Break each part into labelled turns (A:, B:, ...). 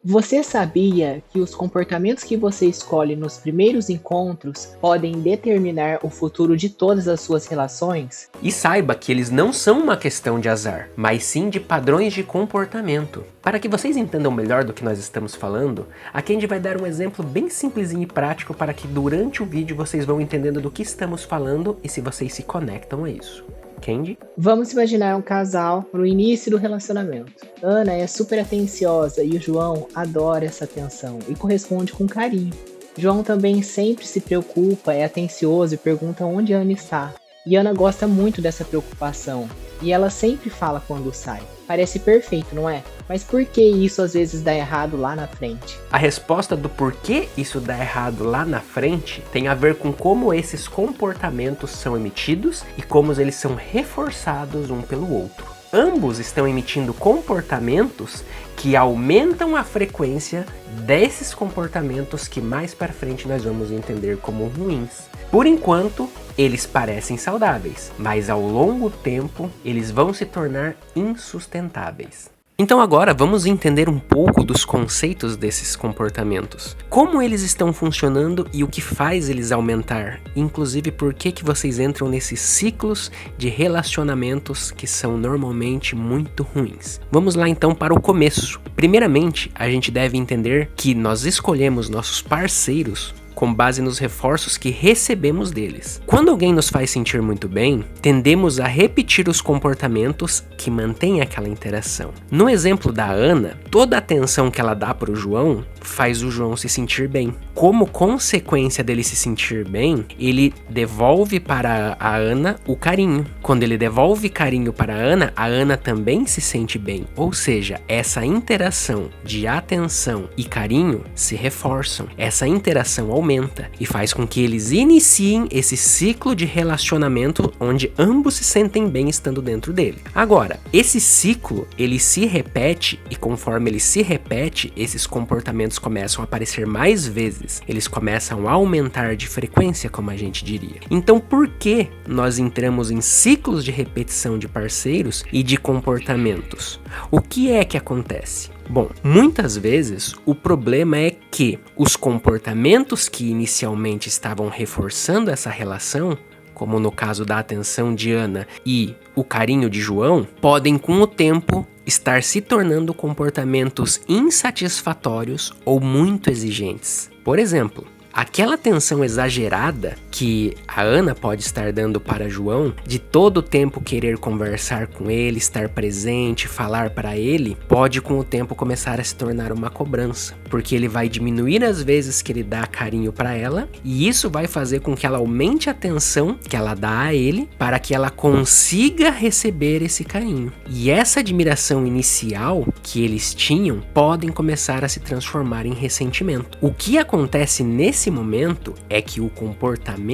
A: Você sabia que os comportamentos que você escolhe nos primeiros encontros podem determinar o futuro de todas as suas relações?
B: E saiba que eles não são uma questão de azar, mas sim de padrões de comportamento. Para que vocês entendam melhor do que nós estamos falando, a Candy vai dar um exemplo bem simplesinho e prático para que durante o vídeo vocês vão entendendo do que estamos falando e se vocês se conectam a isso. Candy?
A: Vamos imaginar um casal no início do relacionamento. Ana é super atenciosa e o João adora essa atenção e corresponde com carinho. João também sempre se preocupa, é atencioso e pergunta onde Ana está. E Ana gosta muito dessa preocupação e ela sempre fala quando sai. Parece perfeito, não é? Mas por que isso às vezes dá errado lá na frente?
B: A resposta do porquê isso dá errado lá na frente tem a ver com como esses comportamentos são emitidos e como eles são reforçados um pelo outro. Ambos estão emitindo comportamentos que aumentam a frequência desses comportamentos que mais para frente nós vamos entender como ruins. Por enquanto, eles parecem saudáveis, mas ao longo tempo eles vão se tornar insustentáveis. Então agora vamos entender um pouco dos conceitos desses comportamentos. Como eles estão funcionando e o que faz eles aumentar. Inclusive por que vocês entram nesses ciclos de relacionamentos que são normalmente muito ruins. Vamos lá então para o começo. Primeiramente, a gente deve entender que nós escolhemos nossos parceiros com base nos reforços que recebemos deles. Quando alguém nos faz sentir muito bem, tendemos a repetir os comportamentos que mantêm aquela interação. No exemplo da Ana, toda a atenção que ela dá para o João faz o João se sentir bem. Como consequência dele se sentir bem, ele devolve para a Ana o carinho. Quando ele devolve carinho para a Ana também se sente bem. Ou seja, essa interação de atenção e carinho se reforçam. Essa interação aumenta e faz com que eles iniciem esse ciclo de relacionamento onde ambos se sentem bem estando dentro dele. Agora, esse ciclo, ele se repete e conforme ele se repete, esses comportamentos começam a aparecer mais vezes. Eles começam a aumentar de frequência, como a gente diria. Então, por que nós entramos em ciclos de repetição de parceiros e de comportamentos? O que é que acontece? Bom, muitas vezes o problema é que os comportamentos que inicialmente estavam reforçando essa relação, como no caso da atenção de Ana e o carinho de João, podem com o tempo estar se tornando comportamentos insatisfatórios ou muito exigentes. Por exemplo, aquela atenção exagerada que a Ana pode estar dando para João, de todo o tempo querer conversar com ele, estar presente, falar para ele, pode com o tempo começar a se tornar uma cobrança, porque ele vai diminuir as vezes que ele dá carinho para ela, e isso vai fazer com que ela aumente a atenção que ela dá a ele, para que ela consiga receber esse carinho. E essa admiração inicial que eles tinham, podem começar a se transformar em ressentimento. O que acontece nesse momento é que o comportamento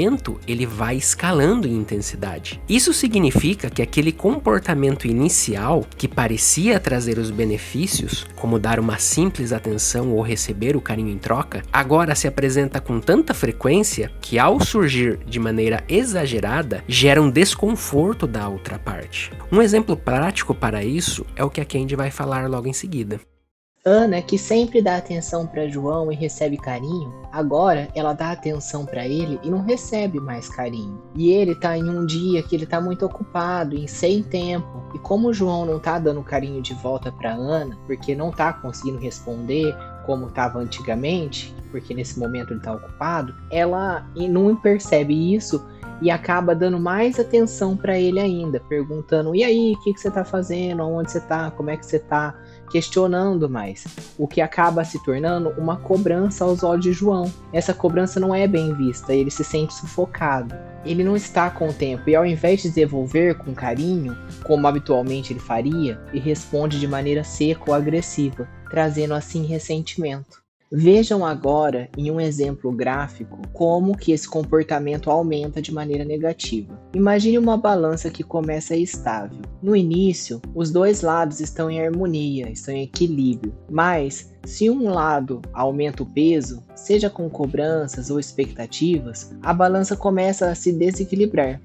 B: ele vai escalando em intensidade. Isso significa que aquele comportamento inicial que parecia trazer os benefícios, como dar uma simples atenção ou receber o carinho em troca, agora se apresenta com tanta frequência que ao surgir de maneira exagerada, gera um desconforto da outra parte. Um exemplo prático para isso é o que a Candy vai falar logo em seguida.
A: Ana, que sempre dá atenção para João e recebe carinho, agora ela dá atenção para ele e não recebe mais carinho. E ele tá em um dia que ele tá muito ocupado, sem tempo. E como o João não tá dando carinho de volta para Ana, porque não tá conseguindo responder como estava antigamente, porque nesse momento ele tá ocupado, ela não percebe isso e acaba dando mais atenção para ele ainda, perguntando: e aí, o que você tá fazendo? Onde você tá? Como é que você tá? Questionando mais, o que acaba se tornando uma cobrança aos olhos de João. Essa cobrança não é bem vista, ele se sente sufocado. Ele não está com o tempo e ao invés de devolver com carinho, como habitualmente ele faria, ele responde de maneira seca ou agressiva, trazendo assim ressentimento. Vejam agora, em um exemplo gráfico, como que esse comportamento aumenta de maneira negativa. Imagine uma balança que começa estável. No início, os dois lados estão em harmonia, estão em equilíbrio, mas se um lado aumenta o peso, seja com cobranças ou expectativas, a balança começa a se desequilibrar.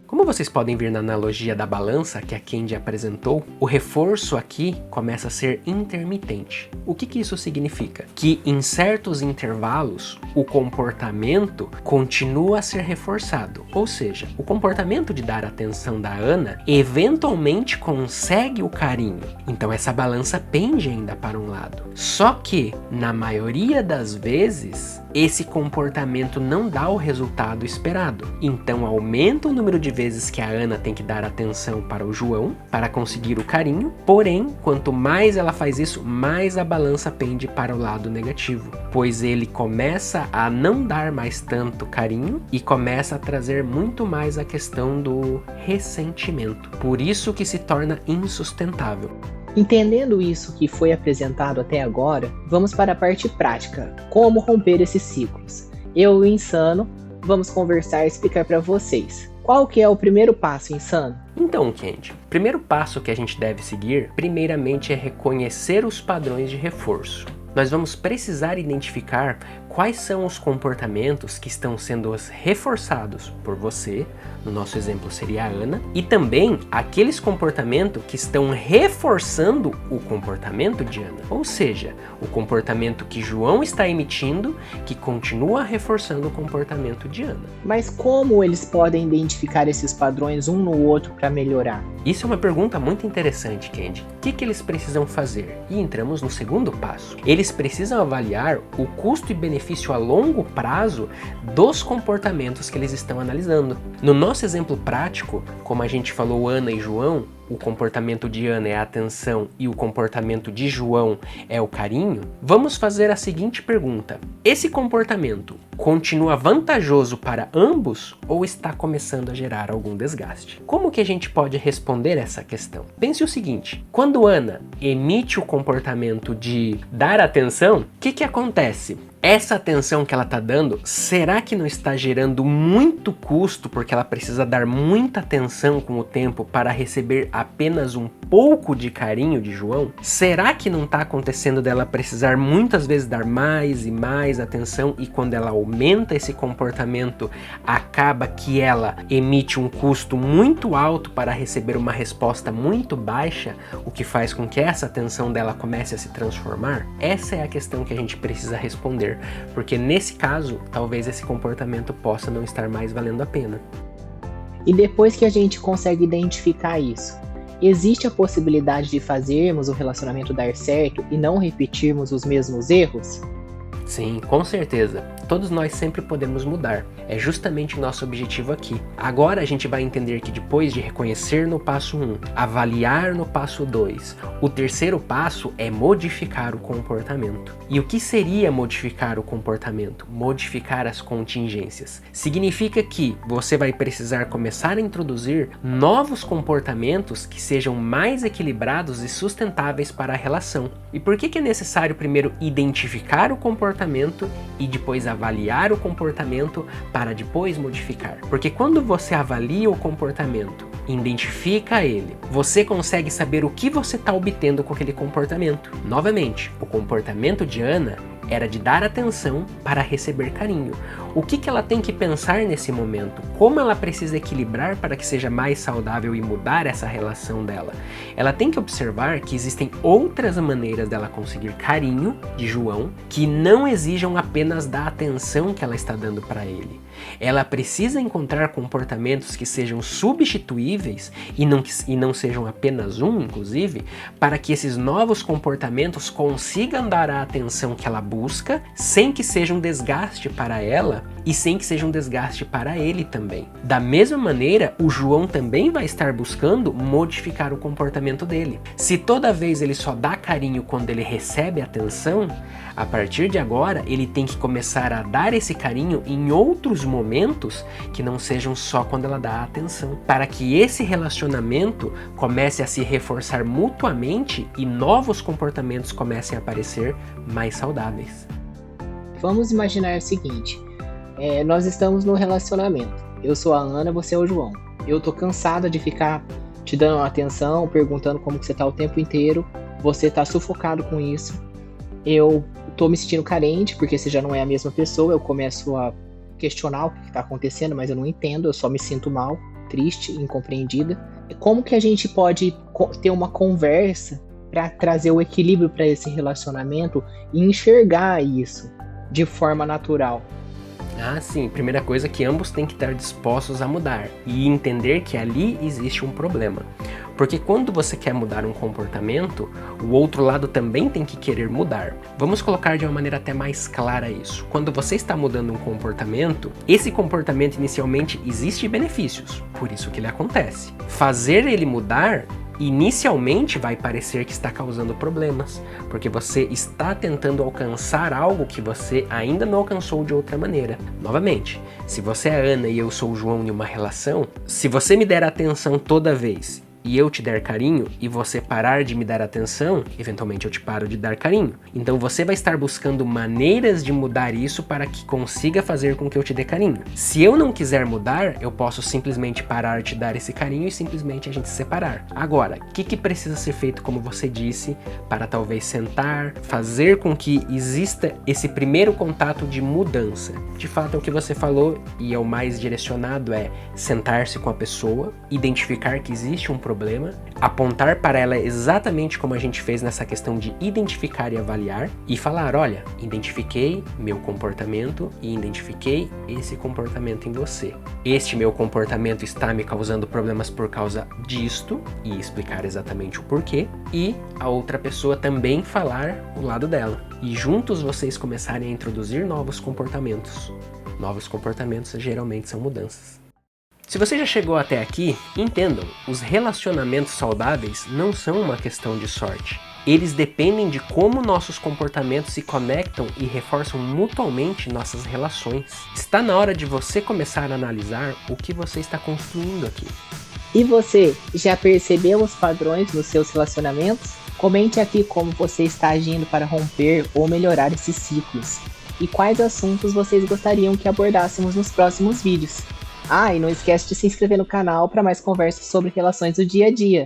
B: Como Como vocês podem ver na analogia da balança que a Candy apresentou, o reforço aqui começa a ser intermitente. O que isso significa? Que em certos intervalos o comportamento continua a ser reforçado, ou seja, o comportamento de dar atenção da Ana eventualmente consegue o carinho, então essa balança pende ainda para um lado. Só que, na maioria das vezes, esse comportamento não dá o resultado esperado, então aumenta o número de vezes que a Ana tem que dar atenção para o João para conseguir o carinho, porém, quanto mais ela faz isso, mais a balança pende para o lado negativo, pois ele começa a não dar mais tanto carinho e começa a trazer muito mais a questão do ressentimento. Por isso que se torna insustentável.
A: Entendendo isso que foi apresentado até agora, vamos para a parte prática, como romper esses ciclos. Eu e o Insano vamos conversar e explicar para vocês. Qual que é o primeiro passo, Insano?
B: Então, Candy, o primeiro passo que a gente deve seguir, primeiramente, é reconhecer os padrões de reforço. Nós vamos precisar identificar quais são os comportamentos que estão sendo reforçados por você, no nosso exemplo seria a Ana, e também aqueles comportamentos que estão reforçando o comportamento de Ana, ou seja, o comportamento que João está emitindo que continua reforçando o comportamento de Ana.
A: Mas como eles podem identificar esses padrões um no outro para melhorar?
B: Isso é uma pergunta muito interessante, Candy. O que eles precisam fazer? E entramos no segundo passo. Eles precisam avaliar o custo e benefício a longo prazo dos comportamentos que eles estão analisando. No nosso exemplo prático, como a gente falou Ana e João, o comportamento de Ana é a atenção e o comportamento de João é o carinho, vamos fazer a seguinte pergunta: esse comportamento continua vantajoso para ambos ou está começando a gerar algum desgaste? Como que a gente pode responder essa questão? Pense o seguinte: quando Ana emite o comportamento de dar atenção, o que acontece? Essa atenção que ela está dando, será que não está gerando muito custo porque ela precisa dar muita atenção com o tempo para receber apenas um pouco de carinho de João? Será que não está acontecendo dela precisar muitas vezes dar mais e mais atenção e quando ela aumenta esse comportamento, acaba que ela emite um custo muito alto para receber uma resposta muito baixa, o que faz com que essa atenção dela comece a se transformar? Essa é a questão que a gente precisa responder. Porque nesse caso, talvez esse comportamento possa não estar mais valendo a pena.
A: E depois que a gente consegue identificar isso, existe a possibilidade de fazermos o relacionamento dar certo e não repetirmos os mesmos erros?
B: Sim, com certeza. Todos nós sempre podemos mudar. É justamente o nosso objetivo aqui. Agora a gente vai entender que depois de reconhecer no passo 1, avaliar no passo 2, o terceiro passo é modificar o comportamento. E o que seria modificar o comportamento? Modificar as contingências. Significa que você vai precisar começar a introduzir novos comportamentos que sejam mais equilibrados e sustentáveis para a relação. E por que é necessário primeiro identificar o comportamento e depois avaliar o comportamento para depois modificar? Porque quando você avalia o comportamento, identifica ele, você consegue saber o que você está obtendo com aquele comportamento. Novamente, o comportamento de Ana era de dar atenção para receber carinho. O que ela tem que pensar nesse momento? Como ela precisa equilibrar para que seja mais saudável e mudar essa relação dela? Ela tem que observar que existem outras maneiras dela conseguir carinho de João que não exijam apenas da atenção que ela está dando para ele. Ela precisa encontrar comportamentos que sejam substituíveis e não sejam apenas um, inclusive, para que esses novos comportamentos consigam dar a atenção que ela busca, sem que seja um desgaste para ela e sem que seja um desgaste para ele também. Da mesma maneira, o João também vai estar buscando modificar o comportamento dele. Se toda vez ele só dá carinho quando ele recebe atenção, a partir de agora ele tem que começar a dar esse carinho em outros momentos que não sejam só quando ela dá atenção, para que esse relacionamento comece a se reforçar mutuamente e novos comportamentos comecem a aparecer mais saudáveis.
A: Vamos imaginar o seguinte: nós estamos no relacionamento. Eu sou a Ana, você é o João. Eu tô cansada de ficar te dando atenção, perguntando como que você tá o tempo inteiro. Você tá sufocado com isso. Eu tô me sentindo carente, porque você já não é a mesma pessoa. Eu começo a questionar o que tá acontecendo, mas eu não entendo, eu só me sinto mal. triste, incompreendida. Como que a gente pode ter uma conversa para trazer o equilíbrio para esse relacionamento e enxergar isso de forma natural?
B: Ah, sim. Primeira coisa é que ambos têm que estar dispostos a mudar e entender que ali existe um problema. Porque quando você quer mudar um comportamento, o outro lado também tem que querer mudar. Vamos colocar de uma maneira até mais clara isso. Quando você está mudando um comportamento, esse comportamento inicialmente existe benefícios, por isso que ele acontece. Fazer ele mudar inicialmente vai parecer que está causando problemas, porque você está tentando alcançar algo que você ainda não alcançou de outra maneira. Novamente, se você é a Ana e eu sou o João em uma relação, se você me der atenção toda vez e eu te der carinho e você parar de me dar atenção, eventualmente eu te paro de dar carinho. Então você vai estar buscando maneiras de mudar isso para que consiga fazer com que eu te dê carinho. Se eu não quiser mudar, eu posso simplesmente parar de te dar esse carinho e simplesmente a gente se separar. Agora, o que precisa ser feito, como você disse, para talvez sentar, fazer com que exista esse primeiro contato de mudança? De fato, é o que você falou e é o mais direcionado, é sentar-se com a pessoa, identificar que existe um problema, apontar para ela exatamente como a gente fez nessa questão de identificar e avaliar e falar, olha, identifiquei meu comportamento e identifiquei esse comportamento em você. Este meu comportamento está me causando problemas por causa disto e explicar exatamente o porquê, e a outra pessoa também falar o lado dela. E juntos vocês começarem a introduzir novos comportamentos. Novos comportamentos geralmente são mudanças. Se você já chegou até aqui, entendam, os relacionamentos saudáveis não são uma questão de sorte. Eles dependem de como nossos comportamentos se conectam e reforçam mutuamente nossas relações. Está na hora de você começar a analisar o que você está construindo aqui.
A: E você, já percebeu os padrões nos seus relacionamentos? Comente aqui como você está agindo para romper ou melhorar esses ciclos. E quais assuntos vocês gostariam que abordássemos nos próximos vídeos. Ah, e não esquece de se inscrever no canal para mais conversas sobre relações do dia a dia.